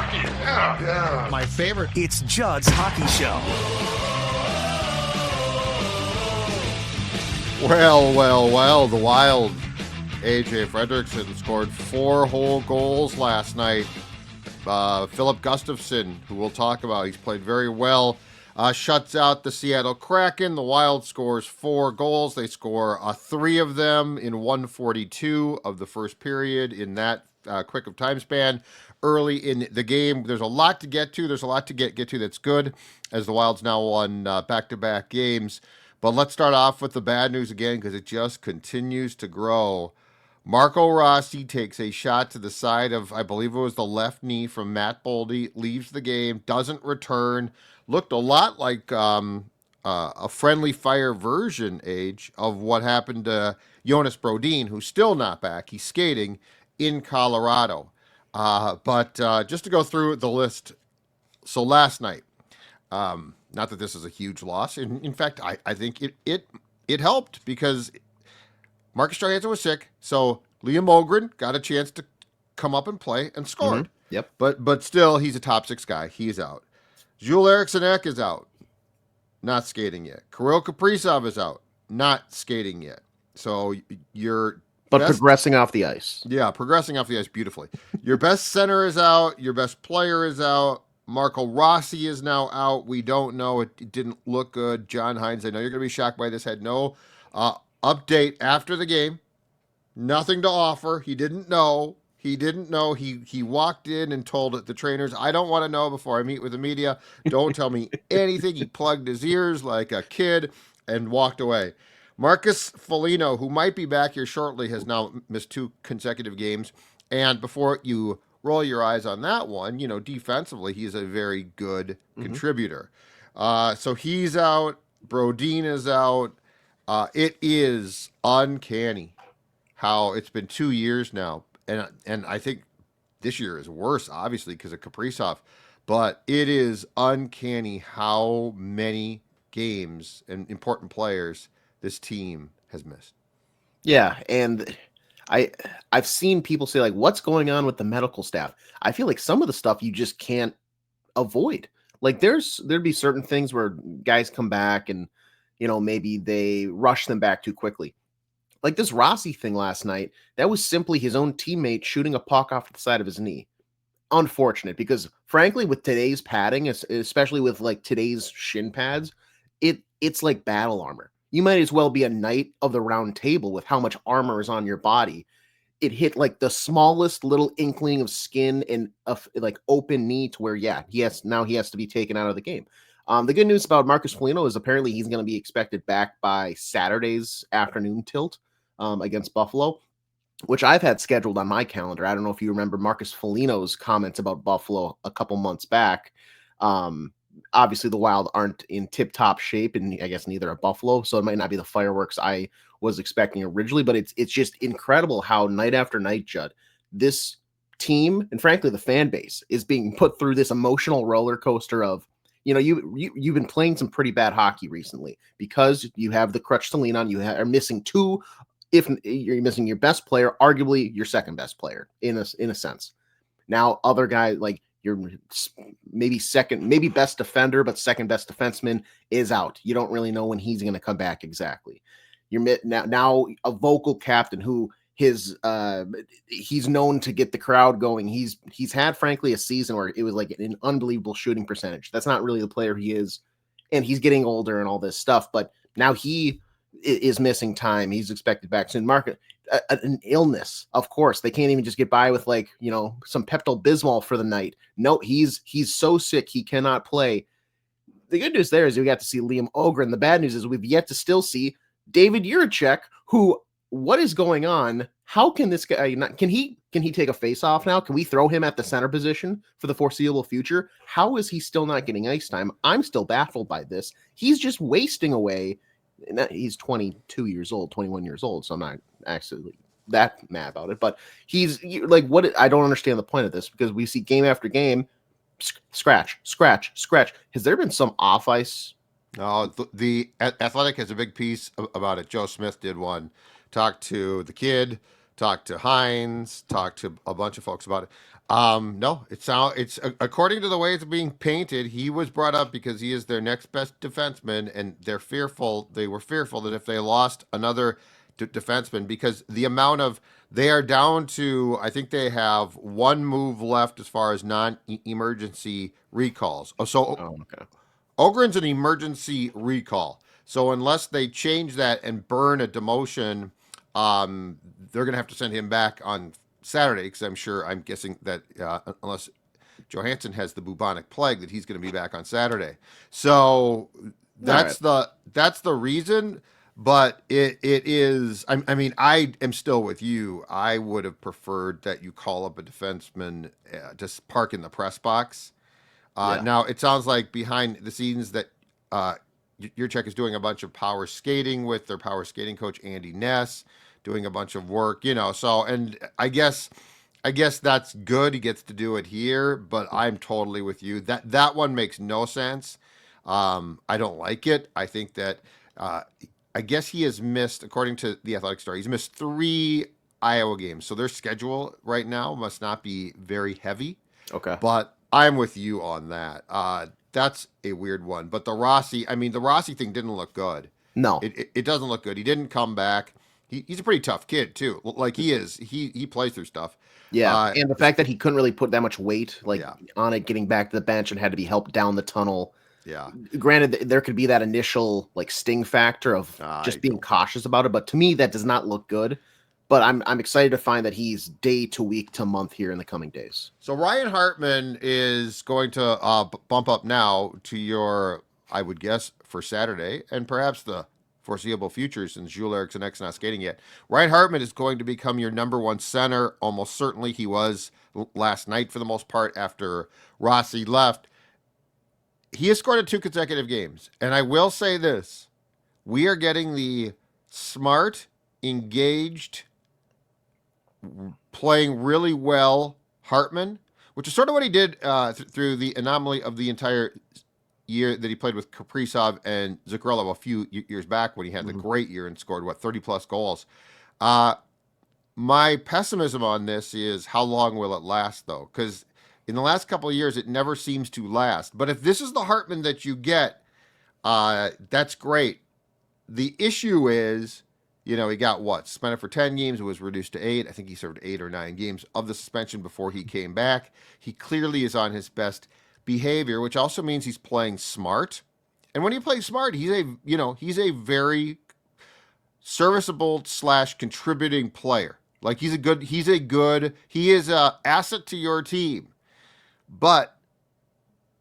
hockey. Yeah. My favorite. It's Judd's Hockey Show. Well, the Wild, AJ Fredrickson scored 4 whole goals last night. Filip Gustavsson, who we'll talk about, he's played very well, shuts out the Seattle Kraken. The Wild scores 4 goals. They score 3 of them in 1:42 of the first period in that quick of time span early in the game. There's a lot to get to. There's a lot to get to that's good, as the Wild's now won back-to-back games. But let's start off with the bad news again, because it just continues to grow. Marco Rossi takes a shot to the side of, I believe it was the left knee from Matt Boldy, leaves the game, doesn't return. Looked a lot like a friendly fire version, of what happened to Jonas Brodin, who's still not back. He's skating in Colorado. But just to go through the list, so last night, not that this is a huge loss. In fact, I think it helped, because Marcus Johansson was sick, so Liam Öhgren got a chance to come up and play and scored. Mm-hmm. Yep. But still, he's a top 6 guy. He's out. Jules Eriksson Ek is out. Not skating yet. Kirill Kaprizov is out. Not skating yet. So progressing off the ice. Yeah, progressing off the ice beautifully. Your best center is out. Your best player is out. Marco Rossi is now out. We don't know. It didn't look good. John Hines, I know you're going to be shocked by this, had no update after the game. Nothing to offer. He didn't know. He walked in and told the trainers, I don't want to know before I meet with the media. Don't tell me anything. He plugged his ears like a kid and walked away. Marcus Foligno, who might be back here shortly, has now missed 2 consecutive games. And before you roll your eyes on that one, defensively, he's a very good contributor. So he's out. Brodin is out. It is uncanny how it's been 2 years now. And I think this year is worse, obviously, because of Kaprizov. But it is uncanny how many games and important players this team has missed. Yeah, and I've seen people say, like, what's going on with the medical staff? I feel like some of the stuff you just can't avoid. Like, there'd be certain things where guys come back and, maybe they rush them back too quickly. Like this Rossi thing last night, that was simply his own teammate shooting a puck off the side of his knee. Unfortunate, because frankly, with today's padding, especially with like today's shin pads, it's like battle armor. You might as well be a knight of the round table with how much armor is on your body. It hit like the smallest little inkling of skin and like open knee to where, he has to be taken out of the game. The good news about Marcus Foligno is apparently he's going to be expected back by Saturday's afternoon tilt against Buffalo, which I've had scheduled on my calendar. I don't know if you remember Marcus Foligno's comments about Buffalo a couple months back. Obviously, the Wild aren't in tip-top shape, and I guess neither are Buffalo, so it might not be the fireworks I was expecting originally, but it's just incredible how night after night, Judd, this team, and frankly the fan base, is being put through this emotional roller coaster of, you've been playing some pretty bad hockey recently because you have the crutch to lean on. You are missing 2, if you're missing your best player, arguably your second best player in a sense. Now, other guys like your maybe best defender, but second best defenseman is out. You don't really know when he's going to come back exactly. You're now a vocal captain who he's known to get the crowd going. He's had, frankly, a season where it was like an unbelievable shooting percentage. That's not really the player he is, and he's getting older and all this stuff. But now he is missing time. He's expected back soon. An illness, of course. They can't even just get by with some Pepto-Bismol for the night. No, he's so sick he cannot play. The good news there is we got to see Liam Öhgren. The bad news is we've yet to still see David Jiricek, who, what is going on? How can this guy not, can he take a face-off now? Can we throw him at the center position for the foreseeable future? How is he still not getting ice time? I'm still baffled by this. He's just wasting away. He's 22 years old, 21 years old, so I'm not actually that mad about it. But he's like, I don't understand the point of this, because we see game after game, scratch. Has there been some off ice? No, the Athletic has a big piece about it. Joe Smith did one. Talked to the kid, talked to Hines, talked to a bunch of folks about it. No, it's according to the way it's being painted, he was brought up because he is their next best defenseman, and they were fearful that if they lost another defenseman, because they are down to, I think they have one move left as far as non-emergency recalls. So Oh, okay. Öhgren's an emergency recall. So unless they change that and burn a demotion, they're going to have to send him back on Saturday, because I'm guessing that unless Johansson has the bubonic plague, that he's going to be back on Saturday. So All that's the reason. But it is. I mean, I am still with you. I would have preferred that you call up a defenseman, just park in the press box. Yeah. Now it sounds like behind the scenes that uh, your check is doing a bunch of power skating with their power skating coach Andy Ness, doing a bunch of work, So, and I guess that's good. He gets to do it here, but I'm totally with you. That one makes no sense. I don't like it. I think that I guess he has missed, according to the Athletic Star, he's missed 3 Iowa games. So their schedule right now must not be very heavy. Okay. But I'm with you on that. That's a weird one. But the Rossi thing didn't look good. No. It doesn't look good. He didn't come back. He's a pretty tough kid too. Like he is. He plays through stuff. Yeah, and the fact that he couldn't really put that much weight Yeah. on it, getting back to the bench, and had to be helped down the tunnel. Yeah. Granted, there could be that initial sting factor of just being cautious about it, but to me, that does not look good. But I'm excited to find that he's day to week to month here in the coming days. So Ryan Hartman is going to bump up now to your, I would guess, for Saturday, and perhaps the foreseeable future, since Jules Eriksson X not skating yet. Ryan Hartman is going to become your number 1 center. Almost certainly he was last night for the most part after Rossi left. He has scored in 2 consecutive games. And I will say this. We are getting the smart, engaged, playing really well Hartman, which is sort of what he did through the anomaly of the entire year that he played with Kaprizov and Zuccarello a few years back, when he had the great year and scored 30+ goals. My pessimism on this is, how long will it last, though? Because in the last couple of years, it never seems to last. But if this is the Hartman that you get, that's great. The issue is, he got suspended for 10 games. It was reduced to 8. I think he served 8 or 9 games of the suspension before he came back. He clearly is on his best behavior, which also means he's playing smart. And when he plays smart, he's a very serviceable / contributing player. Like he is a asset to your team. But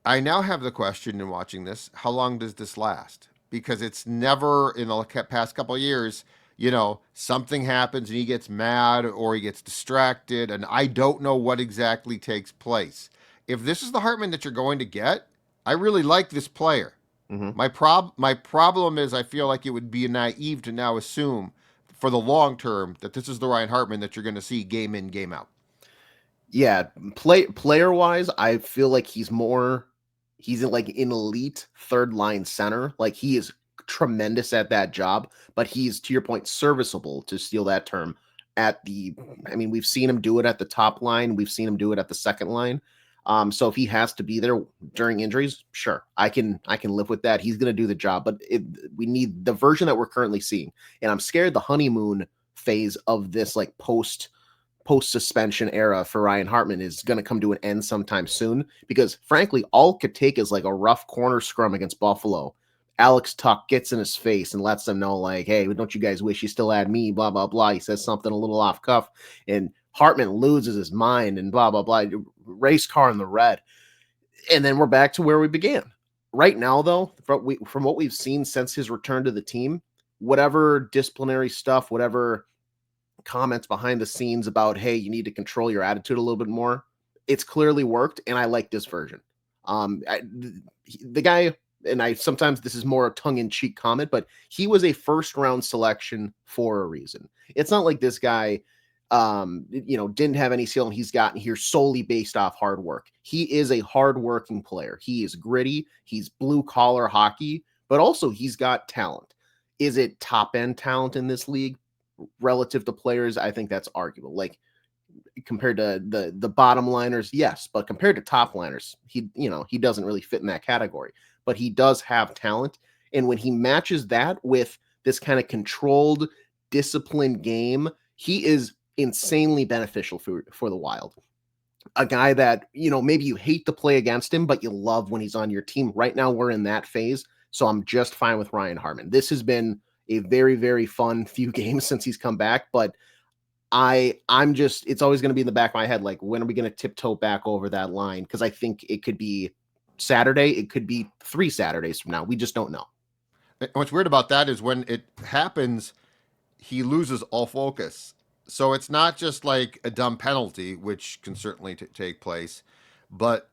I now have the question in watching this, how long does this last? Because it's never, in the past couple of years, something happens and he gets mad or he gets distracted, and I don't know what exactly takes place. If this is the Hartman that you're going to get, I really like this player. Mm-hmm. My problem is, I feel like it would be naive to now assume for the long term that this is the Ryan Hartman that you're going to see game in, game out. Yeah, player wise, I feel like he's an elite 3rd line center. Like, he is tremendous at that job, but he's, to your point, serviceable, to steal that term, we've seen him do it at the top line. We've seen him do it at the second line. So if he has to be there during injuries, sure, I can live with that. He's going to do the job, but we need the version that we're currently seeing. And I'm scared the honeymoon phase of this post suspension era for Ryan Hartman is going to come to an end sometime soon, because frankly, all it could take is a rough corner scrum against Buffalo. Alex Tuck gets in his face and lets them know, hey, don't you guys wish you still had me, blah, blah, blah. He says something a little off cuff, and Hartman loses his mind and blah, blah, blah. Race car in the red. And then we're back to where we began. Right now, though, from what we've seen since his return to the team, whatever disciplinary stuff, whatever comments behind the scenes about, hey, you need to control your attitude a little bit more, it's clearly worked, and I like this version. The guy, and sometimes this is more a tongue-in-cheek comment, but he was a 1st-round selection for a reason. It's not like this guy didn't have any skill and he's gotten here solely based off hard work. He is a hard-working player. He is gritty. He's blue-collar hockey, but also he's got talent. Is it top-end talent in this league relative to players? I think that's arguable. compared to the bottom liners, yes, but compared to top liners, he doesn't really fit in that category. But he does have talent, and when he matches that with this kind of controlled, disciplined game, he is insanely beneficial for the Wild. A guy that, maybe you hate to play against him, but you love when he's on your team. Right now, we're in that phase, so I'm just fine with Ryan Hartman. This has been a very, very fun few games since he's come back, but I'm just, it's always going to be in the back of my head, like, when are we going to tiptoe back over that line? Because I think it could be Saturday, it could be 3 Saturdays from now. We just don't know. And what's weird about that is when it happens, he loses all focus. So it's not just like a dumb penalty, which can certainly take place, but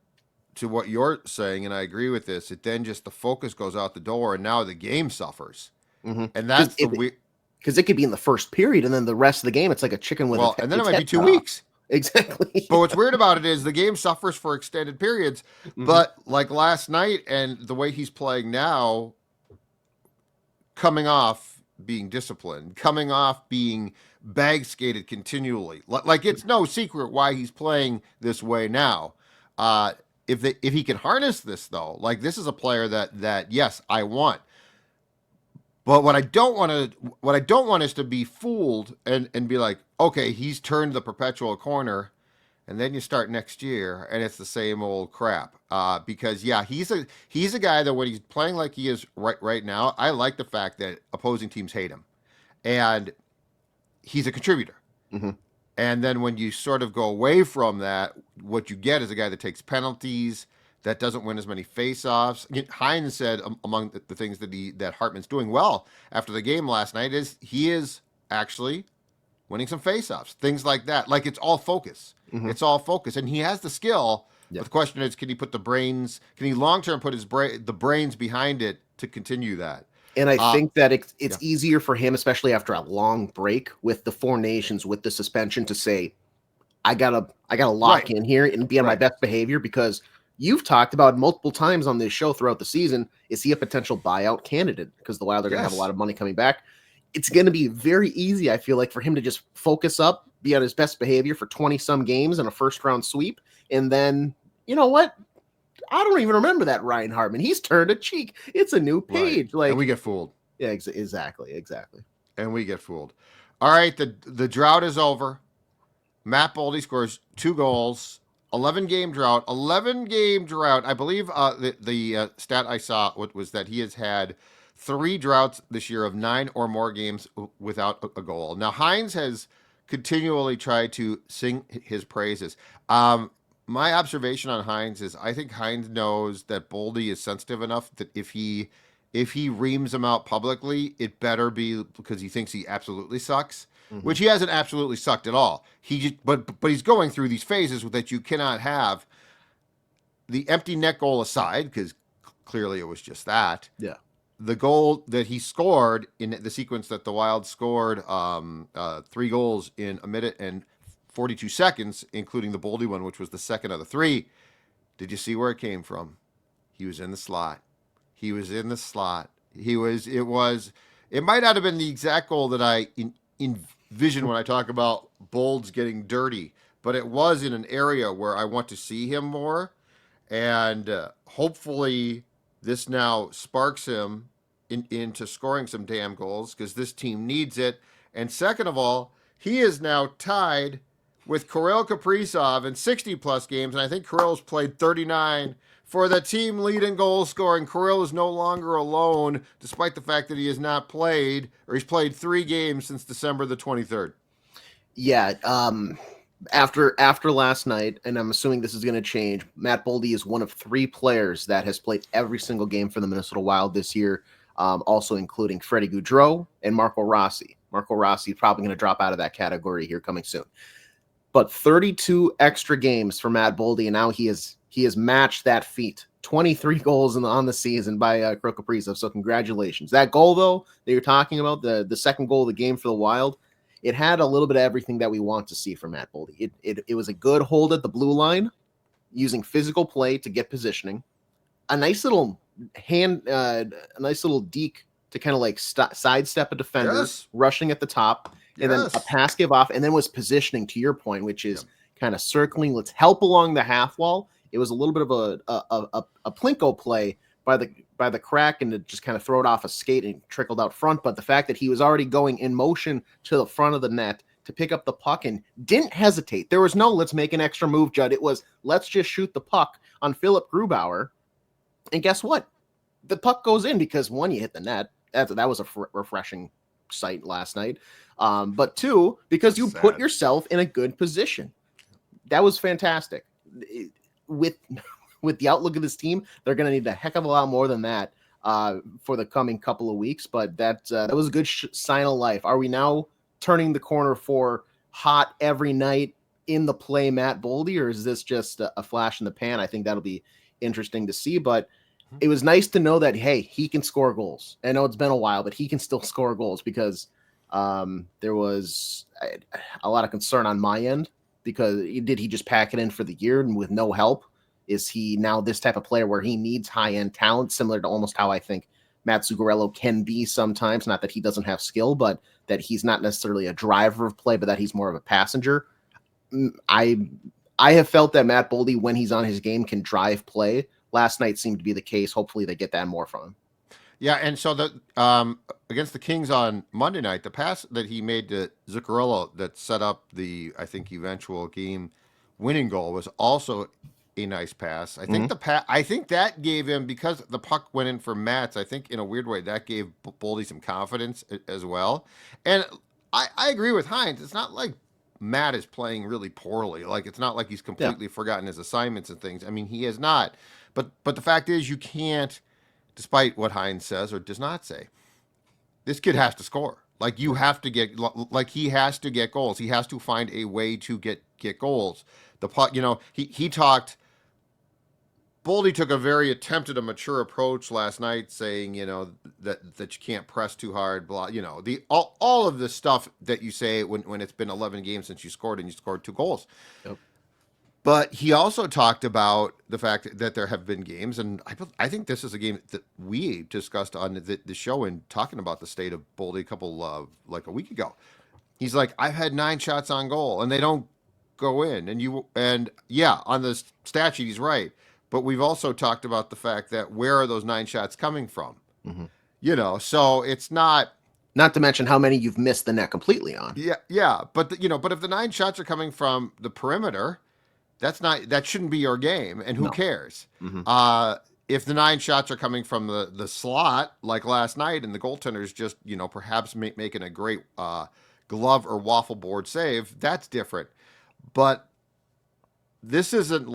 to what you're saying, and I agree with this, it then just the focus goes out the door, and now the game suffers. Mm-hmm. And that's because it could be in the first period, and then the rest of the game, it's like a chicken with and then it might be 2 weeks. Exactly. But what's weird about it is the game suffers for extended periods. Mm-hmm. But like last night and the way he's playing now, coming off being disciplined, coming off being bag skated continually, like it's no secret why he's playing this way now. If he can harness this though, like this is a player that yes, I want. But what I don't want is to be fooled and be like, okay, he's turned the perpetual corner, and then you start next year and it's the same old crap. Because yeah, he's a guy that when he's playing like he is right now, I like the fact that opposing teams hate him, and he's a contributor. Mm-hmm. And then when you sort of go away from that, what you get is a guy that takes penalties, that doesn't win as many faceoffs. Hines said among the things that Hartman's doing well after the game last night is he is actually winning some faceoffs, things like that. Like it's all focus. Mm-hmm. It's all focus, and he has the skill. Yep. But the question is, can he put the brains? Can he long term put the brains behind it to continue that? And I think that it's easier for him, especially after a long break with the 4 nations, with the suspension, to say, I gotta lock in here and be on my best behavior, because you've talked about multiple times on this show throughout the season, is he a potential buyout candidate? Because the Wild are going to have a lot of money coming back. It's going to be very easy, I feel like, for him to just focus up, be on his best behavior for 20-some games and a first-round sweep. And then, you know what? I don't even remember that Ryan Hartman. He's turned a cheek. It's a new page. Right. And we get fooled. Yeah, exactly. And we get fooled. All right, the drought is over. Matt Boldy scores 2 goals. 11-game drought. I believe the stat I saw was that he has had 3 droughts this year of 9 or more games without a goal. Now, Hines has continually tried to sing his praises. My observation on Hines is I think Hines knows that Boldy is sensitive enough that if he reams him out publicly, it better be because he thinks he absolutely sucks. Mm-hmm. Which he hasn't absolutely sucked at all. But he's going through these phases that you cannot have. The empty net goal aside, because clearly it was just that. Yeah. The goal that he scored in the sequence that the Wild scored 3 goals in a minute and 42 seconds, including the Boldy one, which was the second of the 3. Did you see where it came from? He was in the slot. It might not have been the exact goal that I envision when I talk about Bolds getting dirty, but it was in an area where I want to see him more, and hopefully this now sparks him into scoring some damn goals, because this team needs it. And second of all, he is now tied with Kirill Kaprizov in 60-plus games, and I think Kirill's played 39 for the team lead in goal scoring. Kirill is no longer alone, despite the fact that he has not played, or he's played 3 games since December the 23rd. Yeah, after last night, and I'm assuming this is going to change, Matt Boldy is one of 3 players that has played every single game for the Minnesota Wild this year, also including Freddie Gaudreau and Marco Rossi. Marco Rossi probably going to drop out of that category here coming soon. But 32 extra games for Matt Boldy, and now he has matched that feat. 23 goals on the season by Kirill Kaprizov. So congratulations. That goal, though, that you're talking about, the second goal of the game for the Wild, it had a little bit of everything that we want to see from Matt Boldy. It was a good hold at the blue line, using physical play to get positioning, a nice little deke to kind of like sidestep a defender, rushing at the top, and then a pass give off, and then was positioning, to your point, which is kind of circling. Let's help along the half wall. It was a little bit of a plinko play by the Kraken to just kind of throw it off a skate and trickled out front. But the fact that he was already going in motion to the front of the net to pick up the puck and didn't hesitate. There was no let's make an extra move, Judd. It was let's just shoot the puck on Filip Gustavsson. And guess what? The puck goes in because, one, you hit the net. That was a refreshing sight last night. But two, because you put yourself in a good position. That was fantastic. With the outlook of this team, they're going to need a heck of a lot more than that for the coming couple of weeks. But that was a good sign of life. Are we now turning the corner for hot every night in the play Matt Boldy, or is this just a flash in the pan? I think that'll be interesting to see. But it was nice to know that, hey, he can score goals. I know it's been a while, but he can still score goals because there was a lot of concern on my end because did he just pack it in for the year and with no help? Is he now this type of player where he needs high-end talent, similar to almost how I think Matt Zuccarello can be sometimes? Not that he doesn't have skill, but that he's not necessarily a driver of play, but that he's more of a passenger. I have felt that Matt Boldy, when he's on his game, can drive play. Last night seemed to be the case. Hopefully they get that more from him. Yeah, and so the against the Kings on Monday night, the pass that he made to Zuccarello that set up the, I think, eventual game winning goal was also a nice pass. I think I think that gave him, because the puck went in for Mats, I think in a weird way that gave Boldy some confidence as well. And I agree with Hines. It's not like Matt is playing really poorly. Like, it's not like he's completely forgotten his assignments and things. I mean, he has not. But the fact is, you can't, despite what Hines says or does not say, this kid has to score. Like, you have to get, like, he has to get goals. He has to find a way to get goals. The puck, he talked. Boldy took a very attempted, a mature approach last night, saying, that you can't press too hard, blah, all of the stuff that you say when it's been 11 games since you scored and you scored 2 goals. Yep. But he also talked about the fact that there have been games, and I think this is a game that we discussed on the show in talking about the state of Boldy a week ago. He's like, I've had 9 shots on goal, and they don't go in. And yeah, on the stat sheet, he's right. But we've also talked about the fact that where are those 9 shots coming from? Mm-hmm. So it's not. Not to mention how many you've missed the net completely on. Yeah. But but if the 9 shots are coming from the perimeter, that shouldn't be your game, and who cares? Mm-hmm. If the 9 shots are coming from the slot, like last night, and the goaltender's just perhaps making a great glove or waffle board save, that's different. But this isn't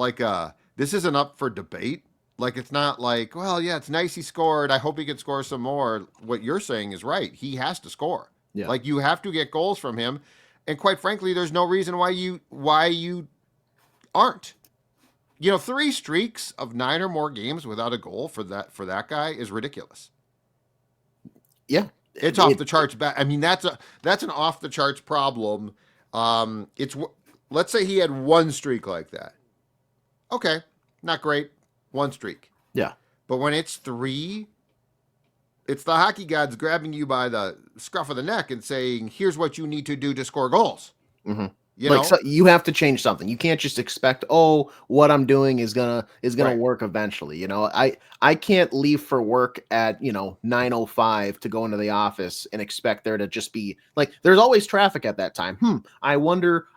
this isn't up for debate. Like, it's not like, well, yeah, it's nice he scored, I hope he can score some more. What you're saying is right. He has to score. Yeah. Like, you have to get goals from him, and quite frankly, there's no reason why you aren't. 3 streaks of 9 or more games without a goal for that guy is ridiculous. Yeah, it's off the charts. I mean, that's an off the charts problem. Let's say he had 1 streak like that. Okay, not great. 1 streak. Yeah, but when it's 3, it's the hockey gods grabbing you by the scruff of the neck and saying, "Here's what you need to do to score goals." Mm-hmm. So you have to change something. You can't just expect, what I'm doing is gonna work eventually. I can't leave for work at 9:05 to go into the office and expect there to just be like, there's always traffic at that time. I wonder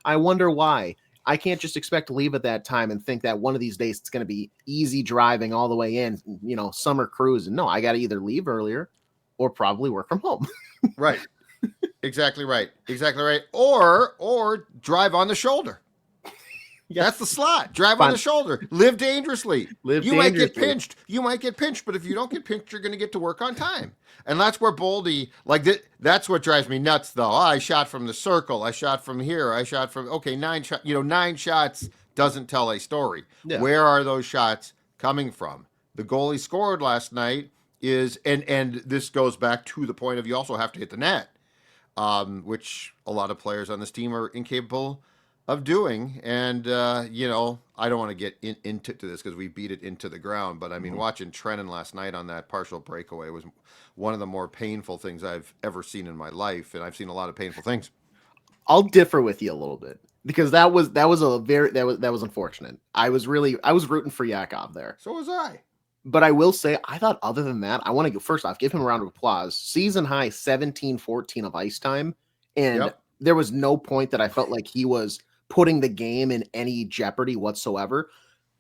why. I can't just expect to leave at that time and think that one of these days it's going to be easy driving all the way in, summer cruise. And no, I got to either leave earlier or probably work from home. Right. Exactly right. Or drive on the shoulder. Yes. That's the slot. Drive on the shoulder. Live dangerously. Might get pinched. You might get pinched, but if you don't get pinched, you're going to get to work on time. And that's where Boldy, that's what drives me nuts, though. I shot from the circle. I shot from here. I shot from, 9 shots. 9 shots doesn't tell a story. Yeah. Where are those shots coming from? The goal he scored last night is, and this goes back to the point of, you also have to hit the net, which a lot of players on this team are incapable of doing. And, I don't want to get into this because we beat it into the ground. But, I mean, watching Trennan last night on that partial breakaway was one of the more painful things I've ever seen in my life. And I've seen a lot of painful things. I'll differ with you a little bit because that was unfortunate. I was rooting for Yakov there. So was I. But I will say, I thought other than that, I want to go first off, give him a round of applause. Season high 17-14 of ice time. And there was no point that I felt like he was putting the game in any jeopardy whatsoever.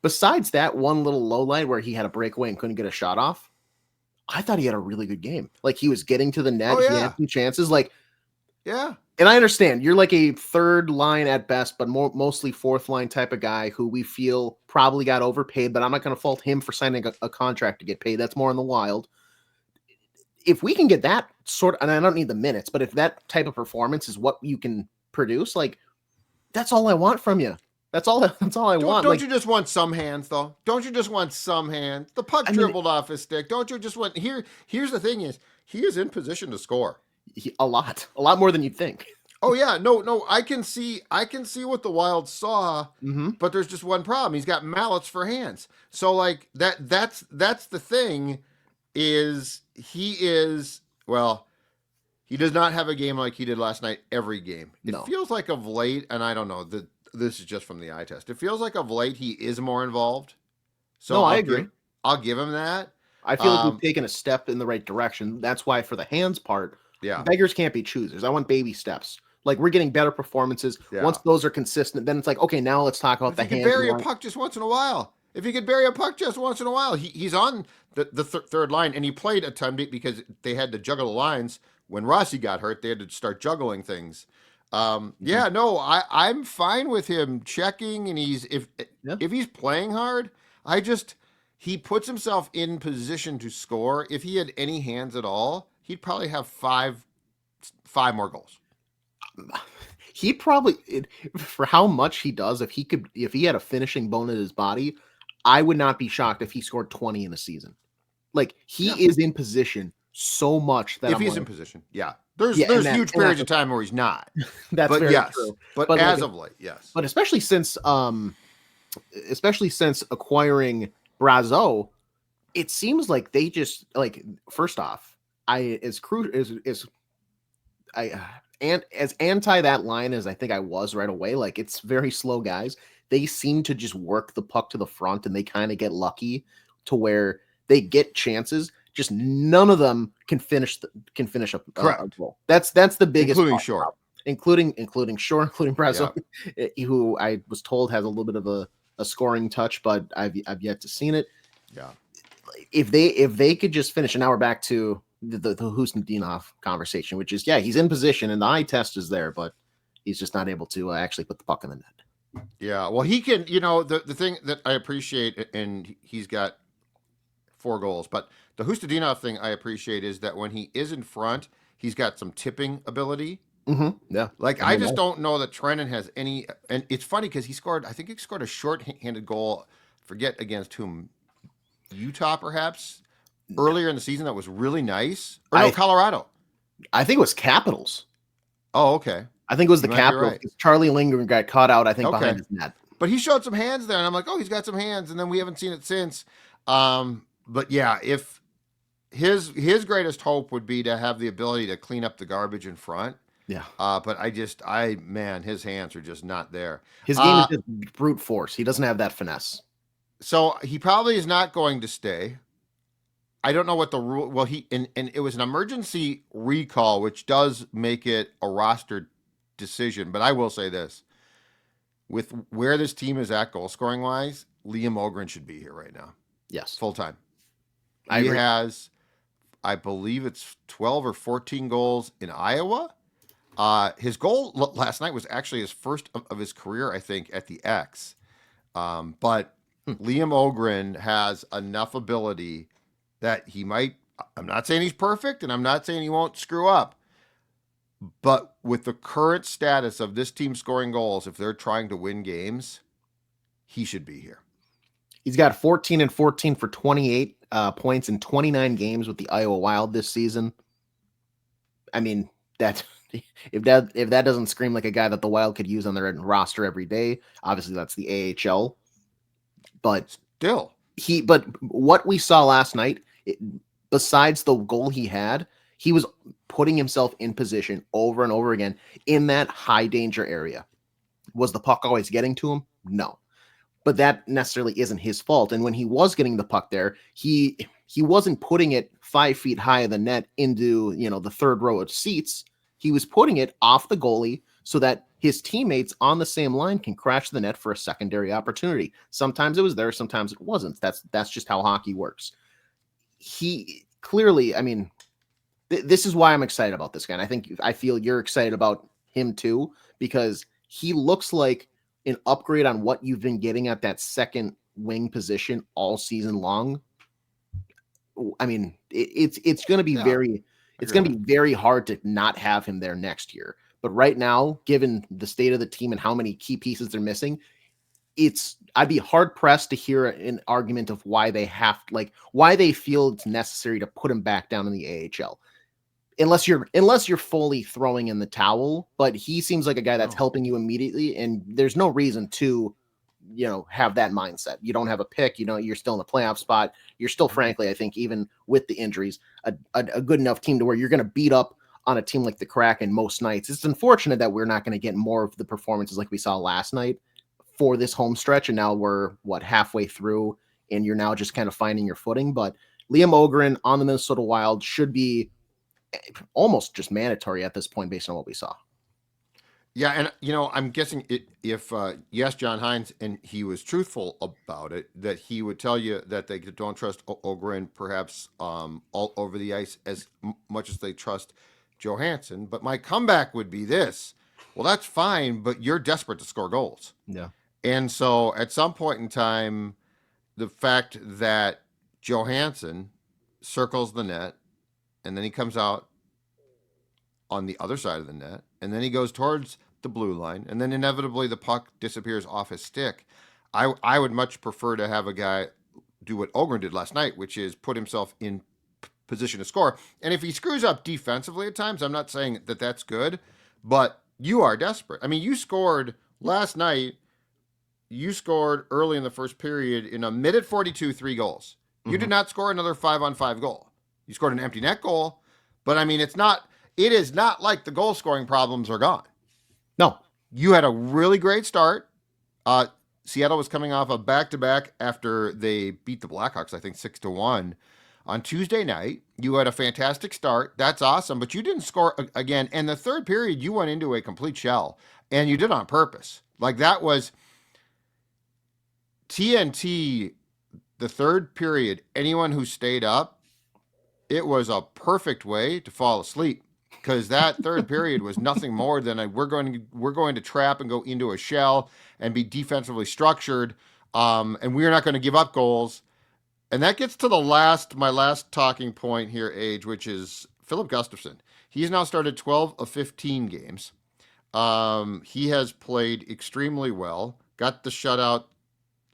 Besides that one little low light where he had a breakaway and couldn't get a shot off, I thought he had a really good game. Like he was getting to the net. He had some chances. Like, yeah. And I understand you're like a third line at best, but mostly fourth line type of guy who we feel probably got overpaid, but I'm not going to fault him for signing a contract to get paid. That's more in the Wild. If we can get that sort of, and I don't need the minutes, but if that type of performance is what you can produce, like that's all I want from you. That's all I want. Don't you just want some hands though? Don't you just want some hands? The puck dribbled off his stick. Don't you just want here's the thing is he is in position to score. A lot more than you'd think. Oh yeah, no, I can see what the Wild saw, but there's just one problem. He's got mallets for hands. So like that's the thing is he does not have a game like he did last night every game. It feels like of late, and I don't know, this is just from the eye test. It feels like of late he is more involved. So I agree. I'll give him that. I feel like we've taken a step in the right direction. That's why for the hands part, beggars can't be choosers. I want baby steps. Like we're getting better performances. Yeah. Once those are consistent, then it's like, okay, now let's talk about the hands. If you could bury a puck just once in a while. He's on the third line, and he played a time because they had to juggle the lines. When Rossi got hurt, they had to start juggling things. I'm fine with him checking, and if he's playing hard, he puts himself in position to score. If he had any hands at all, he'd probably have five more goals. He probably, for how much he does, if he had a finishing bone in his body, I would not be shocked if he scored 20 in a season. Like he is in position so much that he's in position, there's huge periods of time where he's not. That's very true. But as of late, yes. But especially since acquiring Brazeau, it seems like they just like first off, as anti that line as I think I was right away, like it's very slow guys. They seem to just work the puck to the front and they kind of get lucky to where they get chances. Just none of them can finish a goal. That's the biggest, including Shore, including Brazeau, who I was told has a little bit of a scoring touch, but I've yet to seen it. Yeah, if they could just finish, and now we're back to the Husnudinov conversation, which is he's in position and the eye test is there, but he's just not able to actually put the puck in the net. Yeah, well, he can. The thing that I appreciate, and he's got 4 goals, but the Husnudinov thing I appreciate is that when he is in front, he's got some tipping ability. Yeah, like I just don't know that Trenton has any. And it's funny because he scored a short-handed goal. Forget against whom, Utah perhaps. Earlier in the season, that was really nice. Colorado. I think it was Capitals. Oh, okay. I think it was the Capitals. Right. Charlie Lindgren got caught out, I think, behind his net. But he showed some hands there, and I'm like, oh, he's got some hands, and then we haven't seen it since. But yeah, if his greatest hope would be to have the ability to clean up the garbage in front. Yeah. But his hands are just not there. His game is just brute force. He doesn't have that finesse. So he probably is not going to stay. I don't know what the rule. Well, and it was an emergency recall, which does make it a roster decision. But I will say this: with where this team is at goal scoring wise, Liam Öhgren should be here right now. Yes, full time. He has, I believe it's 12 or 14 goals in Iowa. His goal last night was actually his first of his career, I think, at the X. But Liam Öhgren has enough ability that he might, I'm not saying he's perfect and I'm not saying he won't screw up, but with the current status of this team scoring goals, if they're trying to win games, he should be here. He's got 14 and 14 for 28 points in 29 games with the Iowa Wild this season. I mean, if that doesn't scream like a guy that the Wild could use on their roster every day, obviously that's the AHL. But still, but what we saw last night, besides the goal he was putting himself in position over and over again in that high danger area. Was the puck always getting to him? No. But that necessarily isn't his fault. And when he was getting the puck there, he wasn't putting it 5 feet high of the net into, the third row of seats. He was putting it off the goalie so that his teammates on the same line can crash the net for a secondary opportunity. Sometimes it was there, sometimes it wasn't. That's just how hockey works. He clearly, this is why I'm excited about this guy. And I feel you're excited about him too, because he looks like an upgrade on what you've been getting at that second wing position all season long. It's going to be very hard to not have him there next year. But right now, given the state of the team and how many key pieces they're missing, I'd be hard pressed to hear an argument of why they feel it's necessary to put him back down in the AHL. Unless you're fully throwing in the towel, but he seems like a guy that's helping you immediately, and there's no reason to, have that mindset. You don't have a pick, you're still in the playoff spot. You're still, frankly, I think, even with the injuries, a good enough team to where you're going to beat up on a team like the Kraken most nights. It's unfortunate that we're not going to get more of the performances like we saw last night for this home stretch, and now we're halfway through, and you're now just kind of finding your footing. But Liam Öhgren on the Minnesota Wild should be almost just mandatory at this point based on what we saw. Yeah, and I'm guessing if yes, John Hines, and he was truthful about it, that he would tell you that they don't trust Öhgren perhaps all over the ice as much as they trust Johansson. But my comeback would be this: well, that's fine, but you're desperate to score goals. Yeah, and so at some point in time, the fact that Johansson circles the net, and then he comes out on the other side of the net, and then he goes towards the blue line, and then inevitably the puck disappears off his stick. I would much prefer to have a guy do what Öhgren did last night, which is put himself in position to score. And if he screws up defensively at times, I'm not saying that that's good, but you are desperate. You scored last night. You scored early in the first period in a minute 42, 3 goals. You did not score another 5-on-5 goal. You scored an empty net goal, but it is not like the goal scoring problems are gone. No. You had a really great start. Seattle was coming off a back-to-back after they beat the Blackhawks, I think 6-1. On Tuesday night, you had a fantastic start. That's awesome, but you didn't score again. And the third period, you went into a complete shell, and you did on purpose. That was TNT, the third period. Anyone who stayed up, it was a perfect way to fall asleep. Because that third period was nothing more than we're going to trap and go into a shell and be defensively structured, and we're not going to give up goals. And that gets to my last talking point here, Age, which is Filip Gustavsson. He's now started 12 of 15 games. He has played extremely well, got the shutout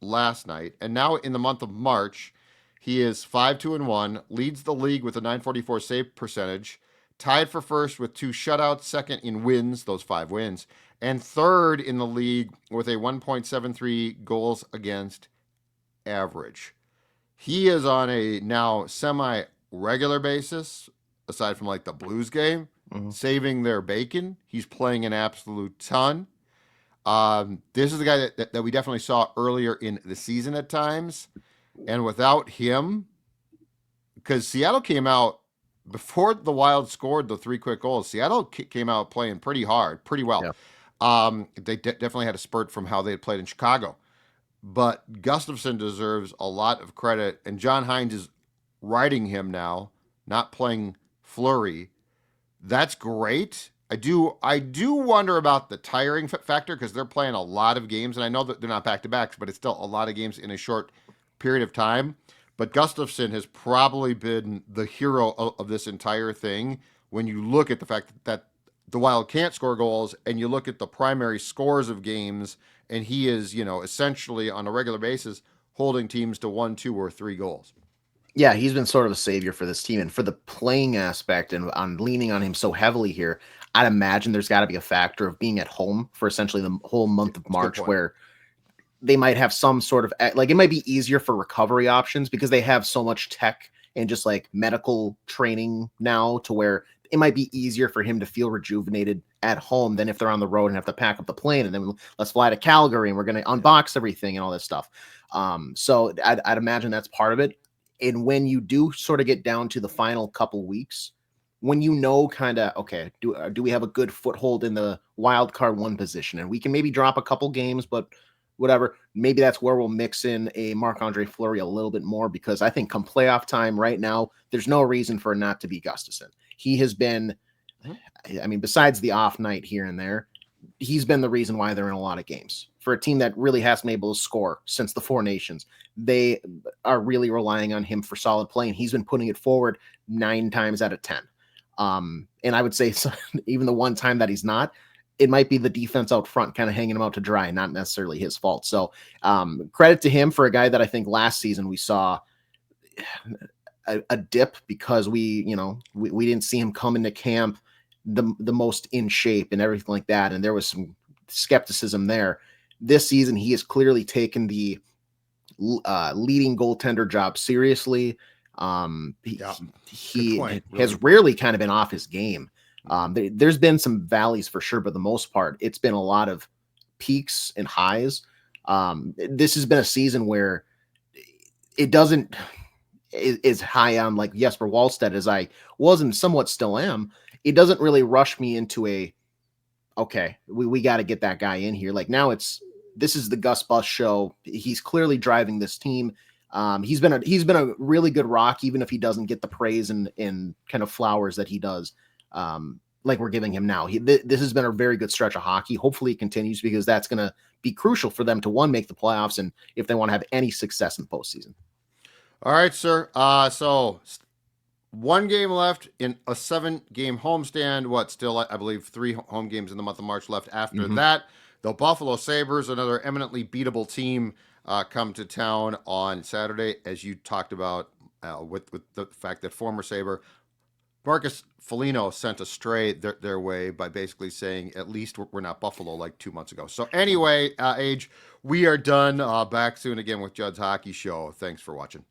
last night, and now in the month of March, he is 5-2-1, leads the league with a .944 save percentage, tied for first with 2 shutouts, second in wins, those 5 wins, and third in the league with a 1.73 goals against average. He is on a now semi-regular basis, aside from the Blues game, saving their bacon. He's playing an absolute ton. This is the guy that we definitely saw earlier in the season at times. And without him, because Seattle came out, before the Wild scored the 3 quick goals, Seattle came out playing pretty hard, pretty well. Yeah. They definitely had a spurt from how they had played in Chicago. But Gustafsson deserves a lot of credit, and John Hines is riding him now, not playing Fleury. That's great. I do wonder about the tiring factor, because they're playing a lot of games, and I know that they're not back-to-backs, but it's still a lot of games in a short period of time. But Gustafsson has probably been the hero of this entire thing when you look at the fact that the Wild can't score goals, and you look at the primary scores of games, and he is, essentially on a regular basis holding teams to 1, 2, or 3 goals. Yeah, he's been sort of a savior for this team, and for the playing aspect and on leaning on him so heavily here, I'd imagine there's got to be a factor of being at home for essentially the whole month of March, where they might have some sort of it might be easier for recovery options because they have so much tech and just medical training now, to where it might be easier for him to feel rejuvenated at home than if they're on the road and have to pack up the plane and then let's fly to Calgary and we're going to unbox everything and all this stuff. So I'd imagine that's part of it. And when you do sort of get down to the final couple weeks, when you know kind of, okay, do we have a good foothold in the wild card one position, and we can maybe drop a couple games, but whatever, maybe that's where we'll mix in a Marc-Andre Fleury a little bit more, because I think come playoff time right now, there's no reason for it not to be Gustavsson. He has been, I mean, besides the off night here and there, he's been the reason why they're in a lot of games. For a team that really hasn't been able to score since the Four Nations, they are really relying on him for solid play, and he's been putting it forward 9 times out of 10. And I would say even the one time that he's not, it might be the defense out front kind of hanging him out to dry, not necessarily his fault. So credit to him for a guy that I think last season we saw a dip because we didn't see him come into camp the most in shape and everything like that. And there was some skepticism there. This season, he has clearly taken the leading goaltender job seriously. He has rarely kind of been off his game. There's been some valleys for sure, but the most part, it's been a lot of peaks and highs. This has been a season where it doesn't is high on like Jesper Wallstedt as I was and somewhat still am. It doesn't really rush me into okay, we got to get that guy in here. Like now this is the Gus Bus show. He's clearly driving this team. He's been a really good rock, even if he doesn't get the praise and kind of flowers that he does, like we're giving him now. This has been a very good stretch of hockey. Hopefully it continues, because that's going to be crucial for them to make the playoffs, and if they want to have any success in the postseason. All right, sir. So 1 game left in a 7-game homestand. Still, I believe 3 home games in the month of March left after that. The Buffalo Sabres, another eminently beatable team, come to town on Saturday, as you talked about with the fact that former Sabre Marcus Foligno sent astray their way by basically saying, at least we're not Buffalo like 2 months ago. So anyway, Age, we are done. Back soon again with Judd's Hockey Show. Thanks for watching.